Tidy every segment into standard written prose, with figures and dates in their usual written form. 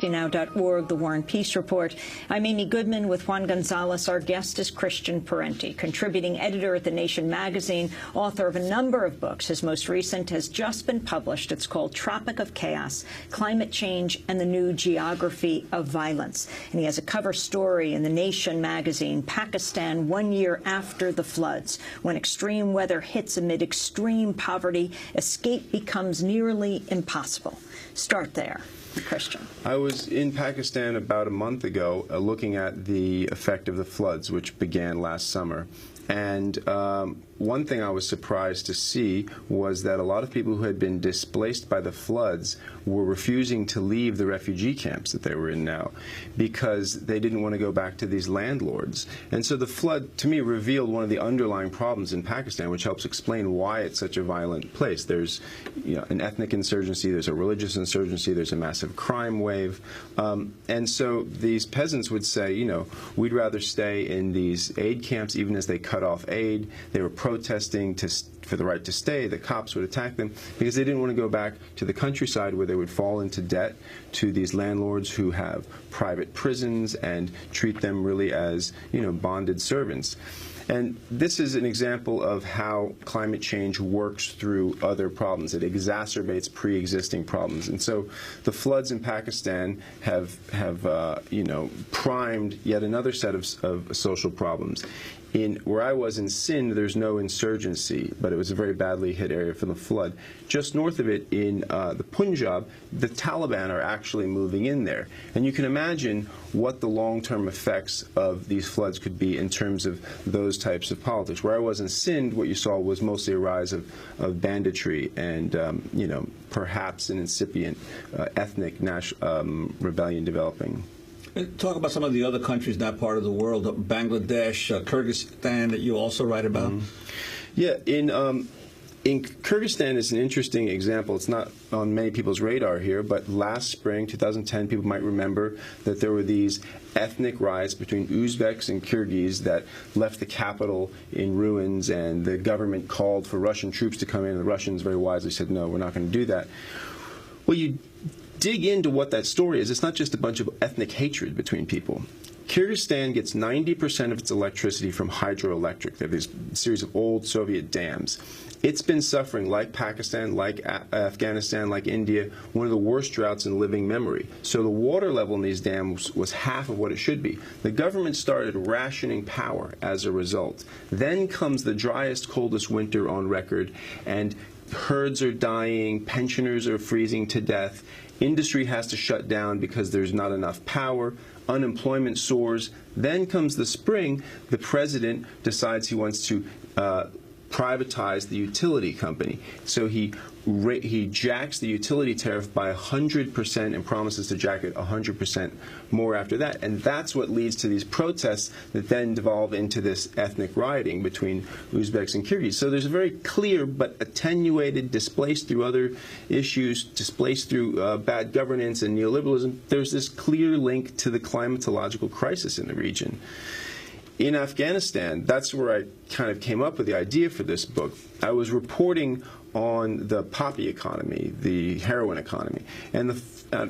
Now.org, the War and Peace Report. I'm Amy Goodman with Juan Gonzalez. Our guest is Christian Parenti, contributing editor at The Nation magazine, author of a number of books. His most recent has just been published. It's called Tropic of Chaos, Climate Change and the New Geography of Violence. And he has a cover story in The Nation magazine, Pakistan 1 year after the floods. When extreme weather hits amid extreme poverty, escape becomes nearly impossible. Start there. Christian. I was in Pakistan about a month ago looking at the effect of the floods, which began last summer. And one thing I was surprised to see was that a lot of people who had been displaced by the floods were refusing to leave the refugee camps that they were in now because they didn't want to go back to these landlords. And so the flood, to me, revealed one of the underlying problems in Pakistan, which helps explain why it's such a violent place. There's an ethnic insurgency, there's a religious insurgency, there's a massive crime wave. And so these peasants would say, we'd rather stay in these aid camps even as they cut off aid. They were protesting for the right to stay. The cops would attack them because they didn't want to go back to the countryside where they would fall into debt to these landlords who have private prisons and treat them really as, bonded servants. And this is an example of how climate change works through other problems. It exacerbates pre-existing problems. And so the floods in Pakistan have primed yet another set of social problems. Where I was in Sindh, there's no insurgency, but it was a very badly hit area from the flood. Just north of it, in the Punjab, the Taliban are actually moving in there. And you can imagine what the long-term effects of these floods could be in terms of those types of politics. Where I was in Sindh, what you saw was mostly a rise of banditry and, perhaps an incipient ethnic rebellion developing. Talk about some of the other countries not part of the world, Bangladesh, Kyrgyzstan, that you also write about. Yeah, in Kyrgyzstan is an interesting example. It's not on many people's radar here, but last spring, 2010, people might remember that there were these ethnic riots between Uzbeks and Kyrgyz that left the capital in ruins, and the government called for Russian troops to come in, and the Russians very wisely said, no, we're not going to do that. Well, you dig into what that story is. It's not just a bunch of ethnic hatred between people. Kyrgyzstan gets 90% of its electricity from hydroelectric. They have this series of old Soviet dams. It's been suffering, like Pakistan, like Afghanistan, like India, one of the worst droughts in living memory. So the water level in these dams was half of what it should be. The government started rationing power as a result. Then comes the driest, coldest winter on record, and herds are dying, pensioners are freezing to death. Industry has to shut down because there's not enough power. Unemployment soars. Then comes the spring. The president decides he wants to privatize the utility company. So he jacks the utility tariff by 100% and promises to jack it 100% more after that. And that's what leads to these protests that then devolve into this ethnic rioting between Uzbeks and Kyrgyz. So there's a very clear but attenuated, displaced through other issues, displaced through bad governance and neoliberalism. There's this clear link to the climatological crisis in the region. In Afghanistan, that's where I kind of came up with the idea for this book. I was reporting on the poppy economy, the heroin economy, and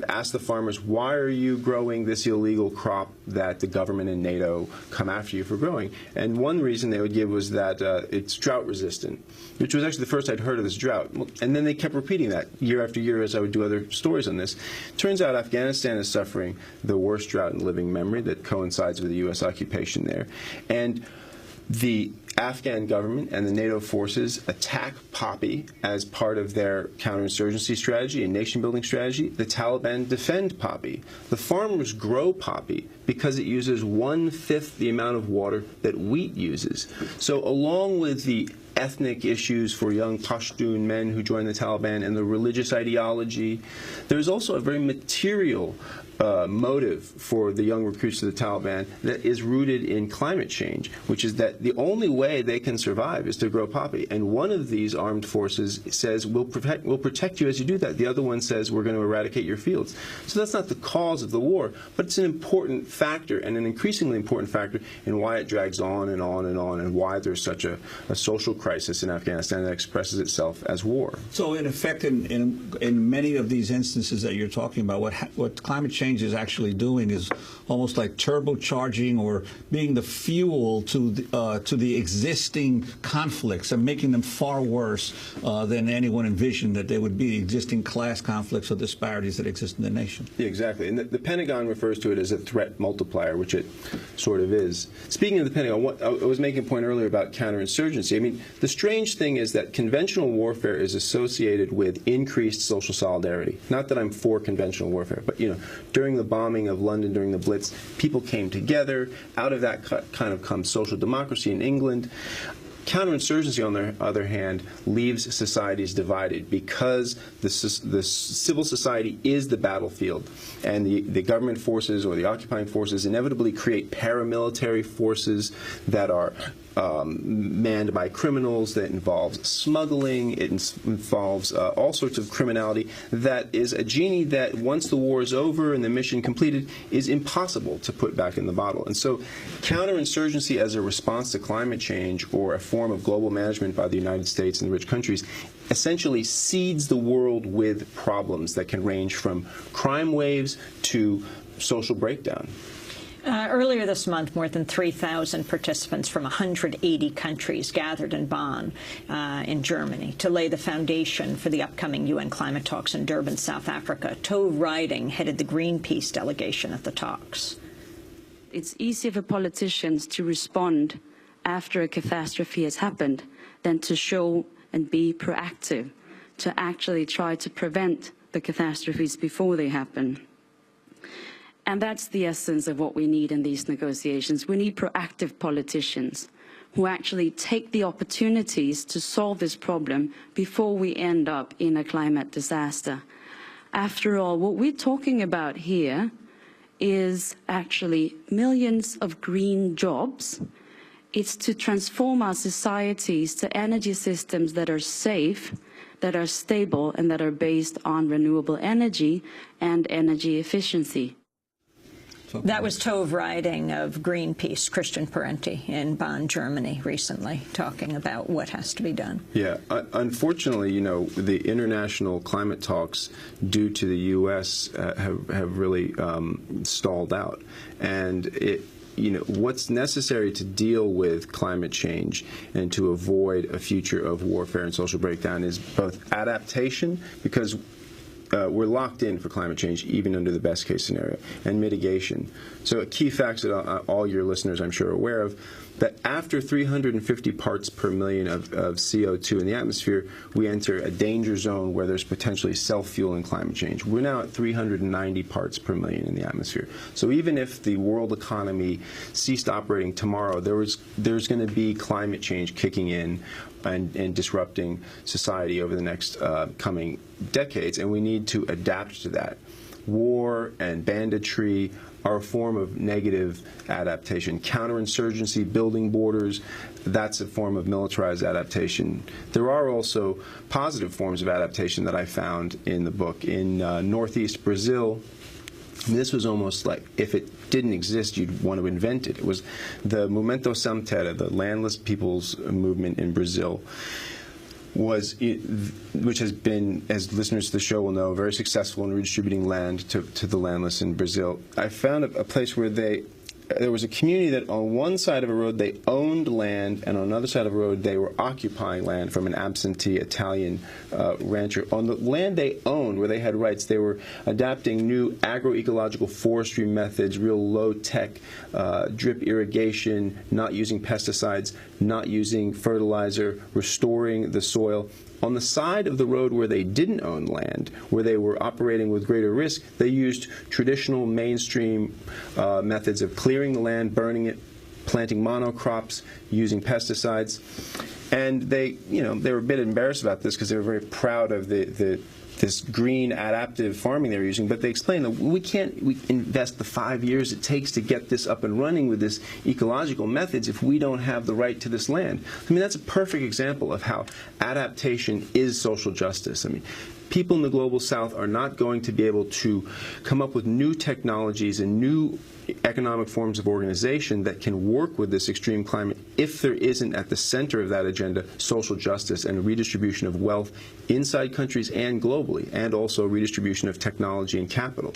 asked the farmers, why are you growing this illegal crop that the government and NATO come after you for growing? And one reason they would give was that it's drought resistant, which was actually the first I'd heard of this drought. And then they kept repeating that year after year as I would do other stories on this. Turns out Afghanistan is suffering the worst drought in living memory that coincides with the U.S. occupation there. And the Afghan government and the NATO forces attack poppy as part of their counterinsurgency strategy and nation-building strategy. The Taliban defend poppy. The farmers grow poppy because it uses 1/5 the amount of water that wheat uses. So along with the ethnic issues for young Pashtun men who join the Taliban and the religious ideology, there's also a very material motive for the young recruits to the Taliban that is rooted in climate change, which is that the only way they can survive is to grow poppy. And one of these armed forces says, we'll protect you as you do that. The other one says, we're going to eradicate your fields. So that's not the cause of the war, but it's an important factor and an increasingly important factor in why it drags on and on and on, and why there's such a social crisis in Afghanistan that expresses itself as war. So in effect, in many of these instances that you're talking about, what climate change change is actually doing is almost like turbocharging or being the fuel to the existing conflicts and making them far worse than anyone envisioned that they would be, existing class conflicts or disparities that exist in the nation. Yeah, exactly. And the Pentagon refers to it as a threat multiplier, which it sort of is. Speaking of the Pentagon, I was making a point earlier about counterinsurgency. I mean, the strange thing is that conventional warfare is associated with increased social solidarity. Not that I'm for conventional warfare, but, you know, during the bombing of London, during the Blitz, people came together. Out of that kind of comes social democracy in England. Counterinsurgency, on the other hand, leaves societies divided because the civil society is the battlefield, and the government forces or the occupying forces inevitably create paramilitary forces that are manned by criminals, that involves smuggling, it involves all sorts of criminality that is a genie that once the war is over and the mission completed is impossible to put back in the bottle. And so counterinsurgency as a response to climate change or a form of global management by the United States and the rich countries essentially seeds the world with problems that can range from crime waves to social breakdown. Earlier this month, more than 3,000 participants from 180 countries gathered in Bonn, in Germany, to lay the foundation for the upcoming UN climate talks in Durban, South Africa. Tove Riding headed the Greenpeace delegation at the talks. It's easier for politicians to respond after a catastrophe has happened than to show and be proactive, to actually try to prevent the catastrophes before they happen. And that's the essence of what we need in these negotiations. We need proactive politicians who actually take the opportunities to solve this problem before we end up in a climate disaster. After all, what we're talking about here is actually millions of green jobs. It's to transform our societies to energy systems that are safe, that are stable, and that are based on renewable energy and energy efficiency. That was Tove Riding of Greenpeace, Christian Parenti in Bonn, Germany, recently, talking about what has to be done. Yeah, unfortunately, you know, the international climate talks, due to the U.S., have really stalled out, and you know, what's necessary to deal with climate change and to avoid a future of warfare and social breakdown is both adaptation, because we're locked in for climate change even under the best case scenario, and mitigation. So a key fact that all your listeners I'm sure are aware of, that after 350 parts per million of CO2 in the atmosphere, we enter a danger zone where there's potentially self-fueling climate change. We're now at 390 parts per million in the atmosphere. So even if the world economy ceased operating tomorrow, there's going to be climate change kicking in and disrupting society over the next coming decades, and we need to adapt to that. War and banditry are a form of negative adaptation. Counterinsurgency, building borders, that's a form of militarized adaptation. There are also positive forms of adaptation that I found in the book. In northeast Brazil, I mean, this was almost like if it didn't exist, you'd want to invent it. It was the Movimento Sem Terra, the landless people's movement in Brazil, which has been, as listeners to the show will know, very successful in redistributing land to the landless in Brazil. I found a place where there was a community that on one side of a road they owned land, and on another side of a road they were occupying land from an absentee Italian rancher. On the land they owned, where they had rights, they were adapting new agroecological forestry methods, real low-tech drip irrigation, not using pesticides, not using fertilizer, restoring the soil. On the side of the road where they didn't own land, where they were operating with greater risk, they used traditional mainstream methods of clearing the land, burning it, planting monocrops, using pesticides. And they were a bit embarrassed about this because they were very proud of this green adaptive farming they were using, but they explained that we invest the 5 years it takes to get this up and running with this ecological methods if we don't have the right to this land. I mean, that's a perfect example of how adaptation is social justice. I mean, people in the global south are not going to be able to come up with new technologies and new economic forms of organization that can work with this extreme climate if there isn't at the center of that agenda social justice and redistribution of wealth inside countries and globally, and also redistribution of technology and capital.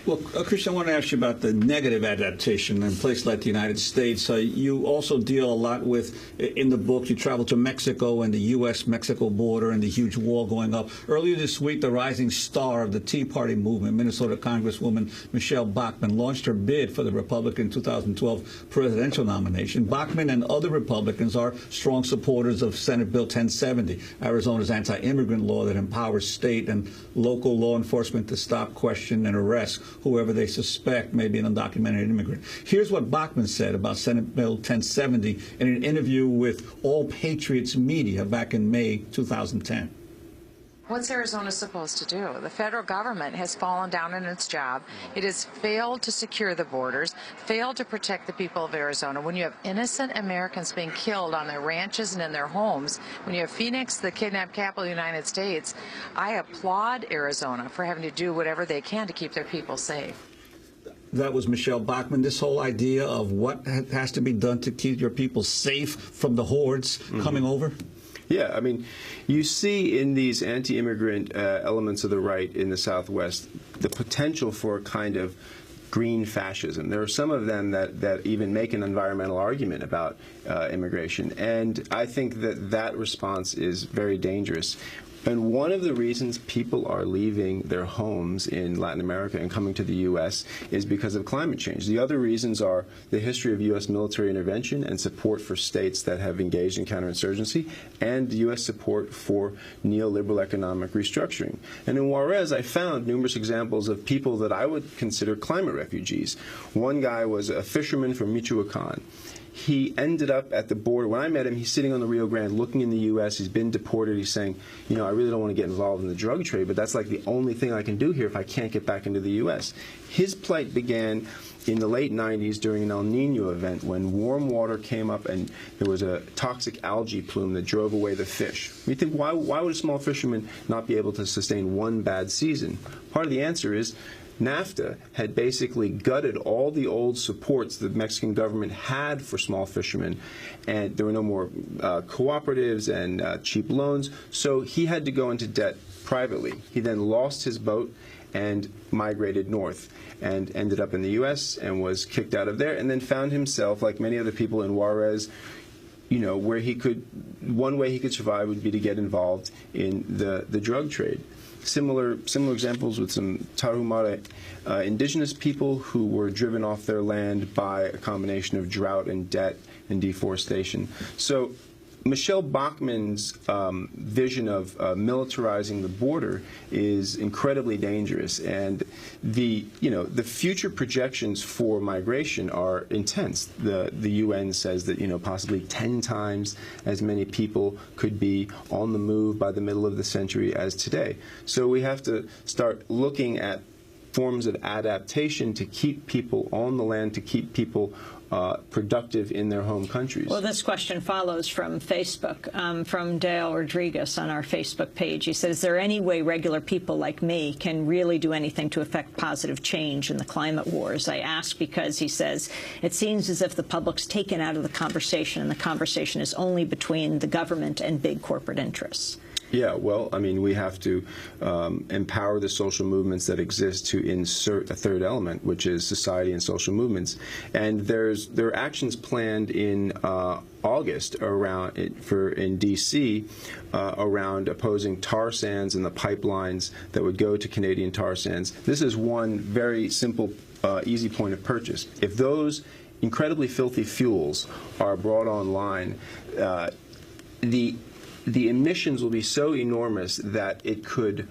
Well, Christian, I want to ask you about the negative adaptation in a place like the United States. You also deal a lot with, in the book, you travel to Mexico and the U.S.-Mexico border and the huge wall going up. Earlier this week, the rising star of the Tea Party movement, Minnesota Congresswoman Michelle Bachmann, launched her bid for the Republican 2012 presidential nomination. Bachmann and other Republicans are strong supporters of Senate Bill 1070, Arizona's anti-immigrant law that empowers state and local law enforcement to stop, question, and arrest whoever they suspect may be an undocumented immigrant. Here's what Bachmann said about Senate Bill 1070 in an interview with All Patriots Media back in May 2010. What's Arizona supposed to do? The federal government has fallen down in its job. It has failed to secure the borders, failed to protect the people of Arizona. When you have innocent Americans being killed on their ranches and in their homes, when you have Phoenix, the kidnapped capital of the United States, I applaud Arizona for having to do whatever they can to keep their people safe. That was Michelle Bachmann. This whole idea of what has to be done to keep your people safe from the hordes coming over? Yeah, I mean, you see in these anti-immigrant elements of the right in the Southwest the potential for a kind of green fascism. There are some of them that even make an environmental argument about immigration, and I think that response is very dangerous. And one of the reasons people are leaving their homes in Latin America and coming to the U.S. is because of climate change. The other reasons are the history of U.S. military intervention and support for states that have engaged in counterinsurgency, and U.S. support for neoliberal economic restructuring. And in Juarez, I found numerous examples of people that I would consider climate refugees. One guy was a fisherman from Michoacan. He ended up at the border. When I met him, he's sitting on the Rio Grande looking in the U.S. He's been deported. He's saying, you know, I really don't want to get involved in the drug trade, but that's like the only thing I can do here if I can't get back into the U.S. His plight began in the late 90s during an El Nino event when warm water came up and there was a toxic algae plume that drove away the fish. We think, why would a small fisherman not be able to sustain one bad season? Part of the answer is NAFTA had basically gutted all the old supports the Mexican government had for small fishermen, and there were no more cooperatives and cheap loans, so he had to go into debt privately. He then lost his boat and migrated north and ended up in the U.S. and was kicked out of there, and then found himself, like many other people in Juarez, you know, where he could, one way he could survive would be to get involved in the drug trade. Similar examples with some Tarahumara indigenous people who were driven off their land by a combination of drought and debt and deforestation. So Michelle Bachmann's vision of militarizing the border is incredibly dangerous, and the future projections for migration are intense. The UN says that possibly 10 times as many people could be on the move by the middle of the century as today. So we have to start looking at forms of adaptation to keep people on the land, to keep people productive in their home countries. Well, this question follows from Facebook, from Dale Rodriguez on our Facebook page. He says, is there any way regular people like me can really do anything to affect positive change in the climate wars? I ask because, he says, it seems as if the public's taken out of the conversation, and the conversation is only between the government and big corporate interests. Yeah, well, I mean, we have to empower the social movements that exist to insert a third element, which is society and social movements. And there are actions planned in August in D.C. Around opposing tar sands and the pipelines that would go to Canadian tar sands. This is one very simple, easy point of purchase. If those incredibly filthy fuels are brought online, the emissions will be so enormous that it could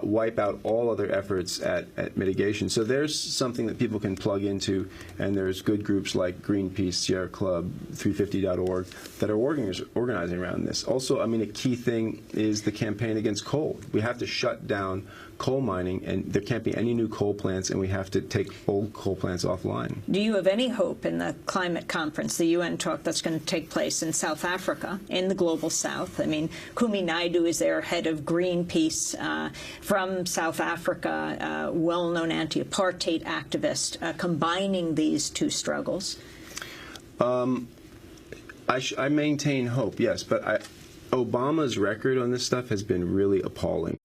wipe out all other efforts at mitigation. So there's something that people can plug into, and there's good groups like Greenpeace, Sierra Club, 350.org that are organizing around this. Also, I mean, a key thing is the campaign against coal. We have to shut down coal mining, and there can't be any new coal plants, and we have to take old coal plants offline. Do you have any hope in the climate conference, the UN talk that's going to take place in South Africa, in the global south? I mean, Kumi Naidoo is their head of Greenpeace from South Africa, well-known anti-apartheid activist, combining these two struggles. I maintain hope, yes, but Obama's record on this stuff has been really appalling.